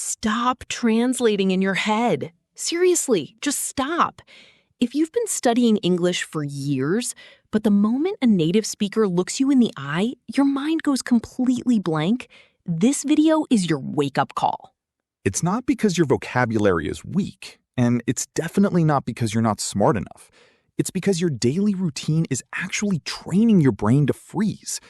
Stop translating in your head. Seriously, just stop. If you've been studying English for years, but the moment a native speaker looks you in the eye, your mind goes completely blank, this video is your wake-up call. It's not because your vocabulary is weak, and it's definitely not because you're not smart enough. It's because your daily routine is actually training your brain to freeze.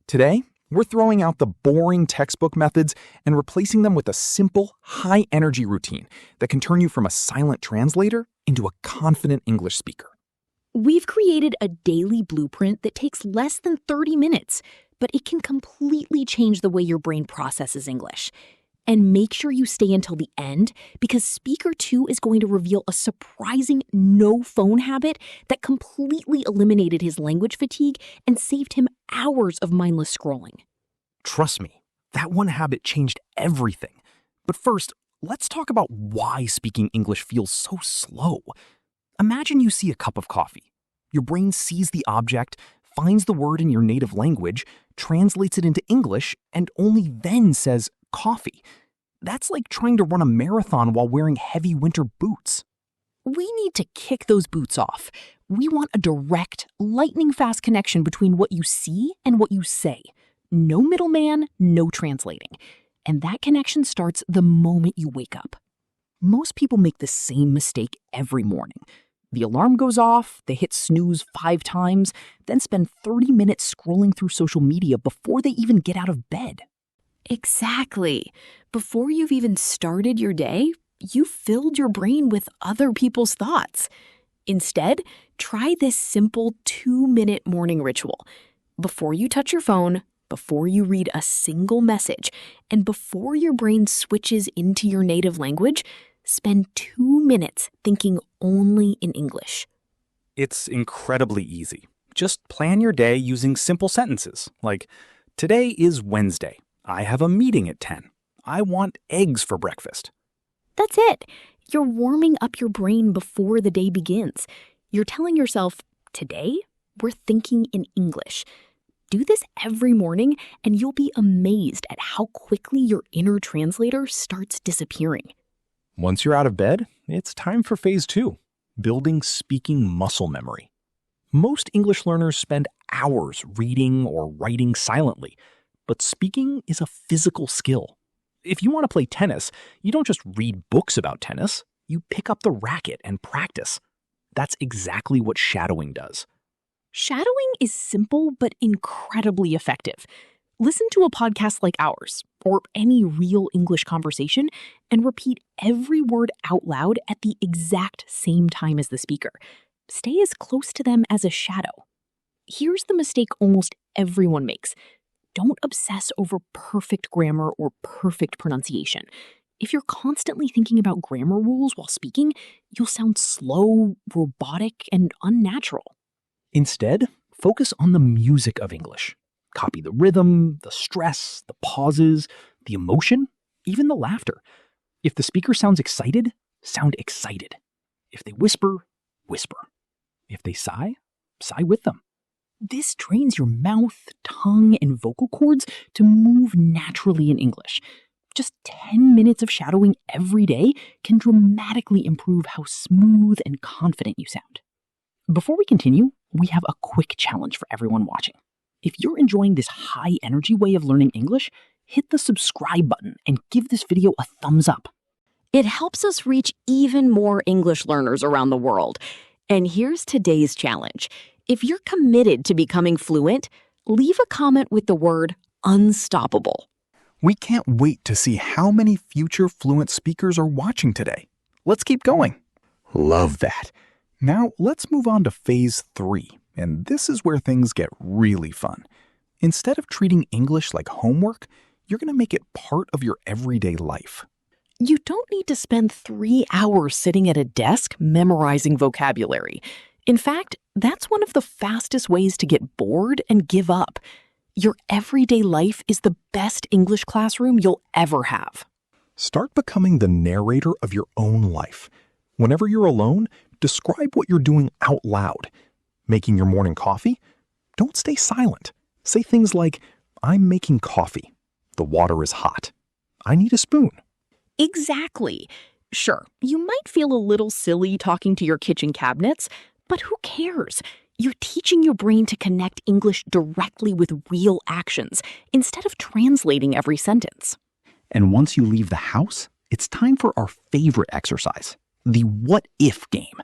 Today, we're throwing out the boring textbook methods and replacing them with a simple, high-energy routine that can turn you from a silent translator into a confident English speaker. We've created a daily blueprint that takes less than 30 minutes, but it can completely change the way your brain processes English. And make sure you stay until the end, because Speaker 2 is going to reveal a surprising no-phone habit that completely eliminated his language fatigue and saved him hours of mindless scrolling. Trust me, that one habit changed everything. But first, let's talk about why speaking English feels so slow. Imagine you see a cup of coffee. Your brain sees the object, finds the word in your native language, translates it into English, and only then says coffee. That's like trying to run a marathon while wearing heavy winter boots. We need to kick those boots off. We want a direct, lightning-fast connection between what you see and what you say. No middleman, no translating. And that connection starts the moment you wake up. Most people make the same mistake every morning. The alarm goes off, they hit snooze 5 times, then spend 30 minutes scrolling through social media before they even get out of bed. Exactly. Before you've even started your day, you filled your brain with other people's thoughts. Instead, try this simple 2-minute morning ritual. Before you touch your phone, before you read a single message, and before your brain switches into your native language, spend 2 minutes thinking only in English. It's incredibly easy. Just plan your day using simple sentences, like, today is Wednesday. I have a meeting at 10. I want eggs for breakfast. That's it. You're warming up your brain before the day begins. You're telling yourself, today, we're thinking in English. Do this every morning, and you'll be amazed at how quickly your inner translator starts disappearing. Once you're out of bed, it's time for phase 2, building speaking muscle memory. Most English learners spend hours reading or writing silently, but speaking is a physical skill. If you want to play tennis, you don't just read books about tennis, you pick up the racket and practice. That's exactly what shadowing does. Shadowing is simple but incredibly effective. Listen to a podcast like ours, or any real English conversation, and repeat every word out loud at the exact same time as the speaker. Stay as close to them as a shadow. Here's the mistake almost everyone makes. Don't obsess over perfect grammar or perfect pronunciation. If you're constantly thinking about grammar rules while speaking, you'll sound slow, robotic, and unnatural. Instead, focus on the music of English. Copy the rhythm, the stress, the pauses, the emotion, even the laughter. If the speaker sounds excited, sound excited. If they whisper, whisper. If they sigh, sigh with them. This trains your mouth, tongue, and vocal cords to move naturally in English. Just 10 minutes of shadowing every day can dramatically improve how smooth and confident you sound. Before we continue, we have a quick challenge for everyone watching. If you're enjoying this high-energy way of learning English, hit the subscribe button and give this video a thumbs up. It helps us reach even more English learners around the world. And here's today's challenge. If you're committed to becoming fluent, leave a comment with the word unstoppable. We can't wait to see how many future fluent speakers are watching today. Let's keep going. Love that. Now let's move on to phase 3, and this is where things get really fun. Instead of treating English like homework, you're going to make it part of your everyday life. You don't need to spend 3 hours sitting at a desk memorizing vocabulary. In fact, that's one of the fastest ways to get bored and give up. Your everyday life is the best English classroom you'll ever have. Start becoming the narrator of your own life. Whenever you're alone, describe what you're doing out loud. Making your morning coffee? Don't stay silent. Say things like, I'm making coffee. The water is hot. I need a spoon. Exactly. Sure, you might feel a little silly talking to your kitchen cabinets, but who cares? You're teaching your brain to connect English directly with real actions instead of translating every sentence. And once you leave the house, it's time for our favorite exercise, the what if game.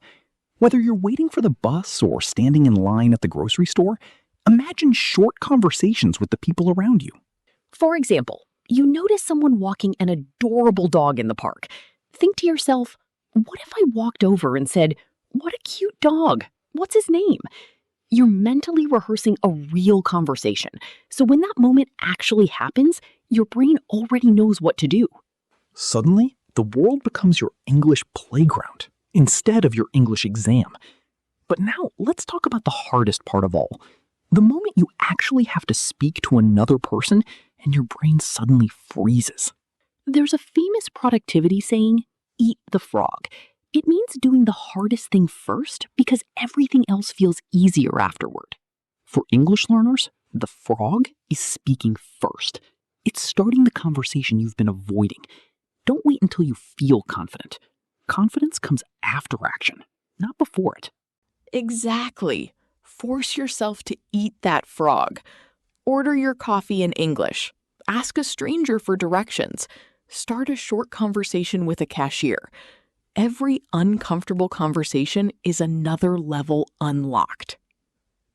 Whether you're waiting for the bus or standing in line at the grocery store, imagine short conversations with the people around you. For example, you notice someone walking an adorable dog in the park. Think to yourself, what if I walked over and said, "What a cute dog. What's his name?" You're mentally rehearsing a real conversation, so when that moment actually happens, your brain already knows what to do. Suddenly, the world becomes your English playground instead of your English exam. But now, let's talk about the hardest part of all. The moment you actually have to speak to another person and your brain suddenly freezes. There's a famous productivity saying, "Eat the frog." It means doing the hardest thing first because everything else feels easier afterward. For English learners, the frog is speaking first. It's starting the conversation you've been avoiding. Don't wait until you feel confident. Confidence comes after action, not before it. Exactly. Force yourself to eat that frog. Order your coffee in English. Ask a stranger for directions. Start a short conversation with a cashier. Every uncomfortable conversation is another level unlocked.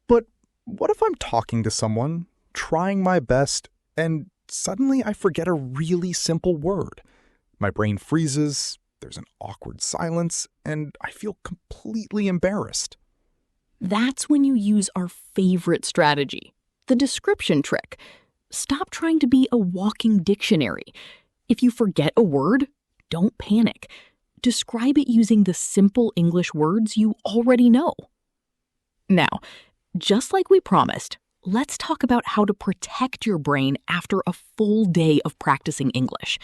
But what if I'm talking to someone, trying my best, and suddenly I forget a really simple word? My brain freezes, there's an awkward silence, and I feel completely embarrassed. That's when you use our favorite strategy, the description trick. Stop trying to be a walking dictionary. If you forget a word, don't panic. Describe it using the simple English words you already know. Now, just like we promised, let's talk about how to protect your brain after a full day of practicing English.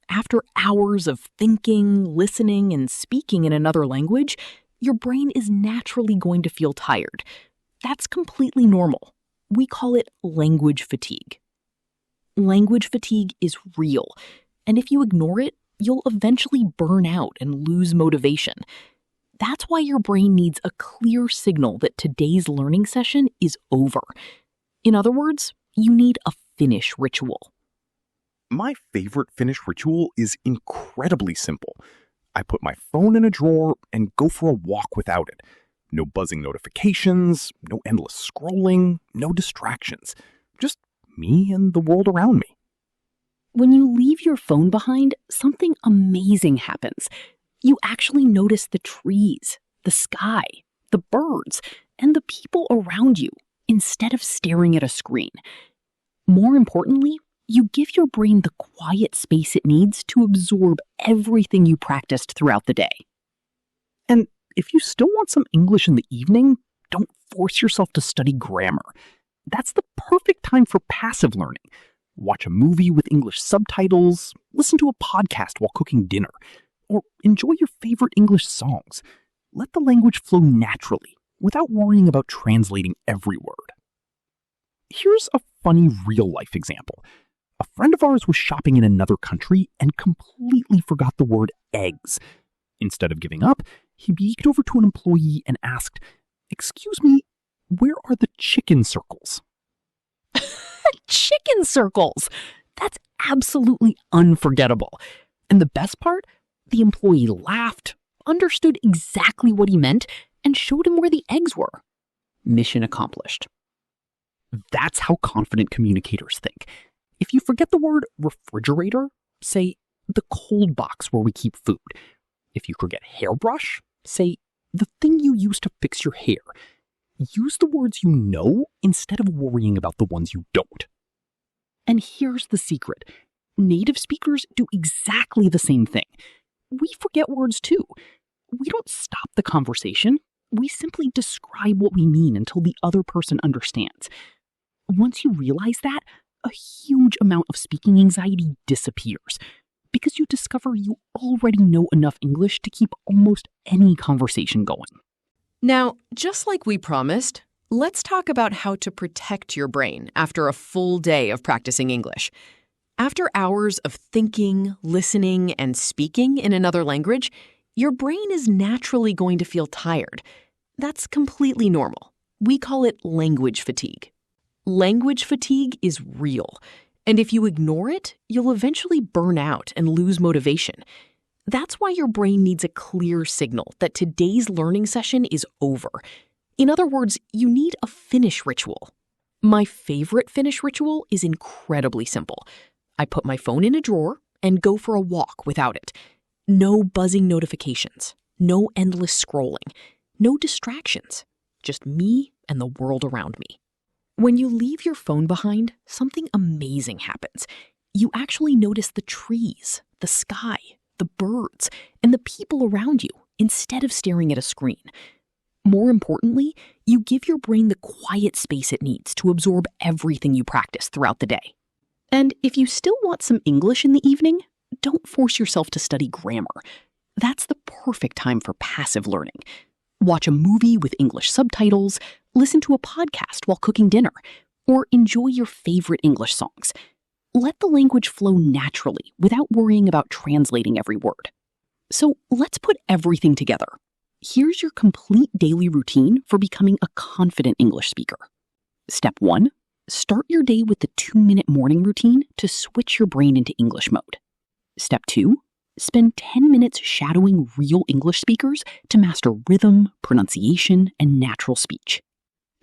After hours of thinking, listening, and speaking in another language, your brain is naturally going to feel tired. That's completely normal. We call it language fatigue. Language fatigue is real, and if you ignore it, you'll eventually burn out and lose motivation. That's why your brain needs a clear signal that today's learning session is over. In other words, you need a finish ritual. My favorite finish ritual is incredibly simple. I put my phone in a drawer and go for a walk without it. No buzzing notifications, no endless scrolling, no distractions. Just me and the world around me. When you leave your phone behind, something amazing happens. You actually notice the trees, the sky, the birds, and the people around you instead of staring at a screen. More importantly, you give your brain the quiet space it needs to absorb everything you practiced throughout the day. And if you still want some English in the evening, don't force yourself to study grammar. That's the perfect time for passive learning. Watch a movie with English subtitles, listen to a podcast while cooking dinner, or enjoy your favorite English songs. Let the language flow naturally, without worrying about translating every word. Here's a funny real-life example. A friend of ours was shopping in another country and completely forgot the word eggs. Instead of giving up, he beaked over to an employee and asked, "Excuse me, where are the chicken circles?" Chicken circles! That's absolutely unforgettable. And the best part? The employee laughed, understood exactly what he meant, and showed him where the eggs were. Mission accomplished. That's how confident communicators think. If you forget the word refrigerator, say the cold box where we keep food. If you forget hairbrush, say the thing you use to fix your hair. Use the words you know instead of worrying about the ones you don't. And here's the secret. Native speakers do exactly the same thing. We forget words too. We don't stop the conversation. We simply describe what we mean until the other person understands. Once you realize that, a huge amount of speaking anxiety disappears because you discover you already know enough English to keep almost any conversation going. Now, just like we promised, let's talk about how to protect your brain after a full day of practicing English. After hours of thinking, listening, and speaking in another language, your brain is naturally going to feel tired. That's completely normal. We call it language fatigue. Language fatigue is real, and if you ignore it, you'll eventually burn out and lose motivation. That's why your brain needs a clear signal that today's learning session is over. In other words, you need a finish ritual. My favorite finish ritual is incredibly simple. I put my phone in a drawer and go for a walk without it. No buzzing notifications, no endless scrolling, no distractions, just me and the world around me. When you leave your phone behind, something amazing happens. You actually notice the trees, the sky, the birds, and the people around you instead of staring at a screen. More importantly, you give your brain the quiet space it needs to absorb everything you practice throughout the day. And if you still want some English in the evening, don't force yourself to study grammar. That's the perfect time for passive learning. Watch a movie with English subtitles, listen to a podcast while cooking dinner, or enjoy your favorite English songs. Let the language flow naturally without worrying about translating every word. So let's put everything together. Here's your complete daily routine for becoming a confident English speaker. Step 1. Start your day with the 2-minute morning routine to switch your brain into English mode. Step 2. Spend 10 minutes shadowing real English speakers to master rhythm, pronunciation, and natural speech.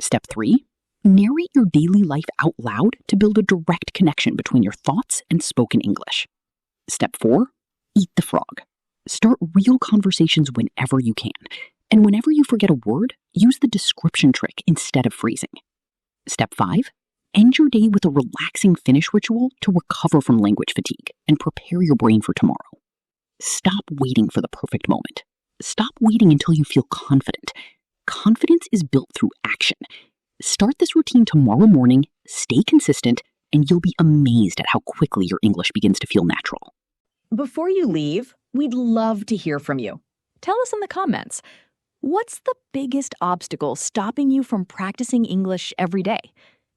Step 3. Narrate your daily life out loud to build a direct connection between your thoughts and spoken English. Step 4. Eat the frog. Start real conversations whenever you can. And whenever you forget a word, use the description trick instead of phrasing. Step 5. End your day with a relaxing finish ritual to recover from language fatigue and prepare your brain for tomorrow. Stop waiting for the perfect moment. Stop waiting until you feel confident. Confidence is built through action. Start this routine tomorrow morning, stay consistent, and you'll be amazed at how quickly your English begins to feel natural. Before you leave, we'd love to hear from you. Tell us in the comments, what's the biggest obstacle stopping you from practicing English every day?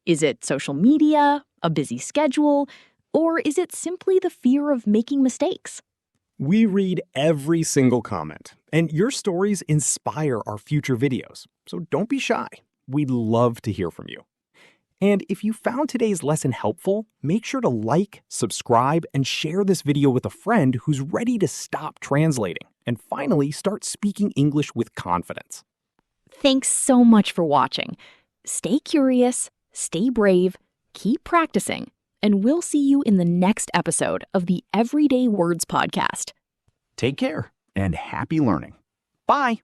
Is it social media, a busy schedule, or is it simply the fear of making mistakes? We read every single comment, and your stories inspire our future videos, so don't be shy. We'd love to hear from you. And if you found today's lesson helpful, make sure to like, subscribe, and share this video with a friend who's ready to stop translating and finally start speaking English with confidence. Thanks so much for watching. Stay curious, stay brave, keep practicing, and we'll see you in the next episode of the Everyday Words podcast. Take care and happy learning. Bye.